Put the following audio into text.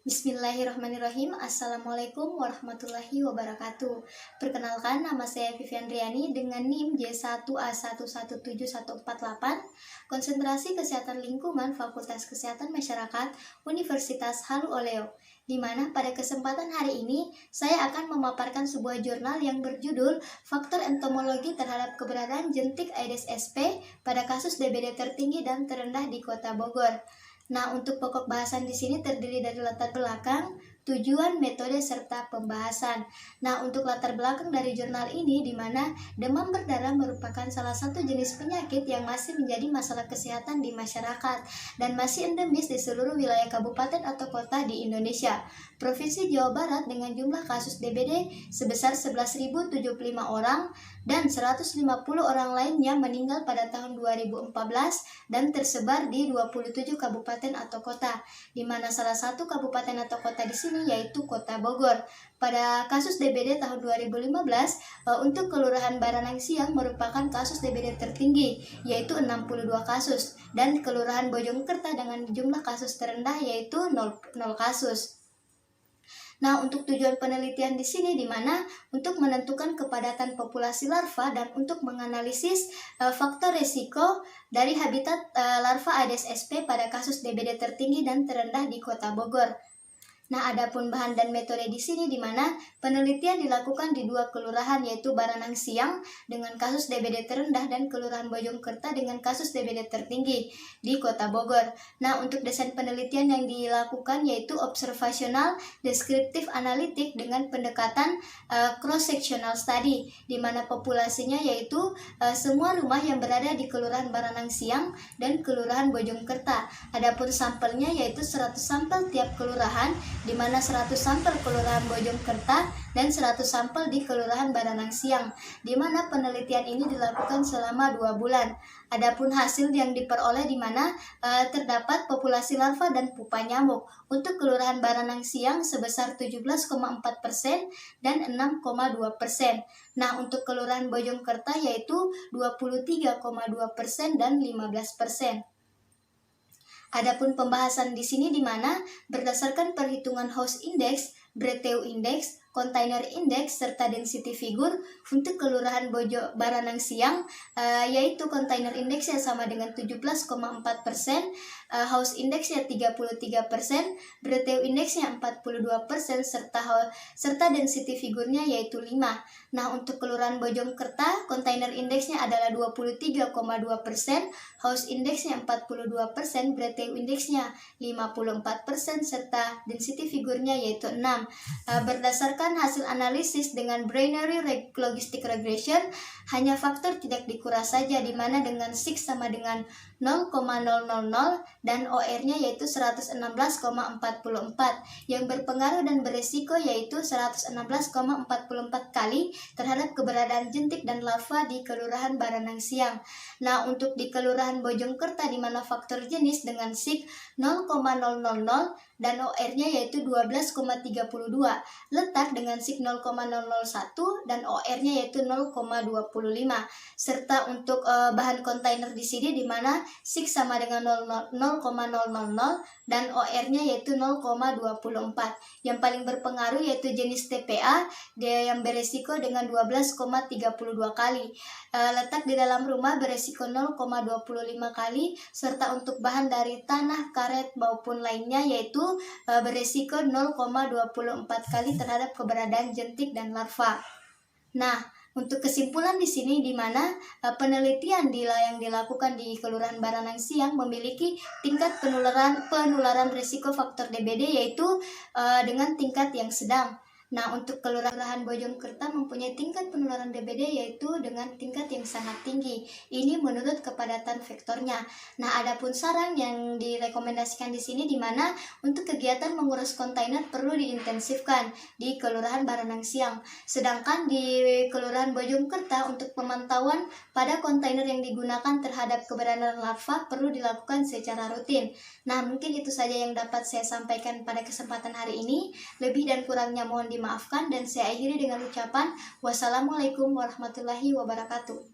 Bismillahirrahmanirrahim. Assalamualaikum warahmatullahi wabarakatuh. Perkenalkan, nama saya Vivian Riani dengan NIM J1A117148, Konsentrasi Kesehatan Lingkungan Fakultas Kesehatan Masyarakat Universitas Halu Oleo, di mana pada kesempatan hari ini saya akan memaparkan sebuah jurnal yang berjudul Faktor Entomologi Terhadap Keberadaan Jentik Aedes aegypti pada kasus DBD tertinggi dan terendah di Kota Bogor. Nah, untuk pokok bahasan di sini terdiri dari latar belakang, tujuan, metode, serta pembahasan. Nah, untuk latar belakang dari jurnal ini, di mana demam berdarah merupakan salah satu jenis penyakit yang masih menjadi masalah kesehatan di masyarakat dan masih endemis di seluruh wilayah kabupaten atau kota di Indonesia. Provinsi Jawa Barat dengan jumlah kasus DBD sebesar 11.075 orang dan 150 orang lainnya meninggal pada tahun 2014 dan tersebar di 27 kabupaten atau kota, di mana salah satu kabupaten atau kota di sini yaitu Kota Bogor. Pada kasus DBD tahun 2015, untuk Kelurahan Baranang Siang merupakan kasus DBD tertinggi, yaitu 62 kasus, dan Kelurahan Bojongkerta dengan jumlah kasus terendah yaitu 0 kasus. Nah, untuk tujuan penelitian di sini di mana untuk menentukan kepadatan populasi larva dan untuk menganalisis faktor risiko dari habitat larva Aedes aegypti pada kasus DBD tertinggi dan terendah di Kota Bogor. Nah, adapun bahan dan metode di sini di mana penelitian dilakukan di dua kelurahan yaitu Baranang Siang dengan kasus DBD terendah dan Kelurahan Bojongkerta dengan kasus DBD tertinggi di Kota Bogor. Nah, untuk desain penelitian yang dilakukan yaitu observasional, deskriptif, analitik dengan pendekatan cross-sectional study, di mana populasinya yaitu semua rumah yang berada di Kelurahan Baranang Siang dan Kelurahan Bojongkerta. Adapun sampelnya yaitu 100 sampel tiap kelurahan, di mana 100 sampel Kelurahan Bojongkerta dan 100 sampel di Kelurahan Baranang Siang, di mana penelitian ini dilakukan selama 2 bulan. Adapun hasil yang diperoleh di mana terdapat populasi larva dan pupa nyamuk untuk Kelurahan Baranang Siang sebesar 17,4% dan 6,2%. Nah, untuk Kelurahan Bojongkerta yaitu 23,2% dan 15%. Adapun pembahasan di sini di mana berdasarkan perhitungan host index, Breteu index, container index, serta density figure untuk Kelurahan Baranang Siang yaitu container index yang sama dengan 17,4%, house index nya 33%, Breteu index nya 42%, serta density figure-nya yaitu 5. Nah, untuk Kelurahan Bojongkerta, container index nya adalah 23,2%, house index nya 42%, Breteu index nya 54%, serta density figure-nya yaitu 6. Berdasarkan hasil analisis dengan binary logistic regression, hanya faktor tidak dikuras saja, di mana dengan sig sama dengan 0,000 dan OR-nya yaitu 116,44 yang berpengaruh dan beresiko yaitu 116,44 kali terhadap keberadaan jentik dan larva di Kelurahan Baranang Siang. Nah, untuk di Kelurahan Bojongkerta di mana faktor jenis dengan sig 0,000 dan OR-nya yaitu 12,32, letak dengan sig 0,001 dan OR-nya yaitu 0,25, serta untuk bahan kontainer di sini di mana sig sama dengan 0,000 dan OR-nya yaitu 0,24. Yang paling berpengaruh yaitu jenis TPA, dia yang beresiko dengan 12,32 kali. Letak di dalam rumah beresiko 0,25 kali, serta untuk bahan dari tanah, karet maupun lainnya yaitu beresiko 0,24 kali terhadap keberadaan jentik dan larva. Nah, untuk kesimpulan di sini di mana penelitian yang dilakukan di Kelurahan Baranang Siang memiliki tingkat penularan risiko faktor DBD yaitu dengan tingkat yang sedang. Nah, untuk Kelurahan Bojongkerta mempunyai tingkat penularan DBD yaitu dengan tingkat yang sangat tinggi. Ini menurut kepadatan vektornya. Nah, adapun saran yang direkomendasikan di sini di mana untuk kegiatan menguras kontainer perlu diintensifkan di Kelurahan Baranang Siang. Sedangkan di Kelurahan Bojongkerta untuk pemantauan pada kontainer yang digunakan terhadap keberadaan larva perlu dilakukan secara rutin. Nah, mungkin itu saja yang dapat saya sampaikan pada kesempatan hari ini. Lebih dan kurangnya mohon dimaafkan dan saya akhiri dengan ucapan wassalamualaikum warahmatullahi wabarakatuh.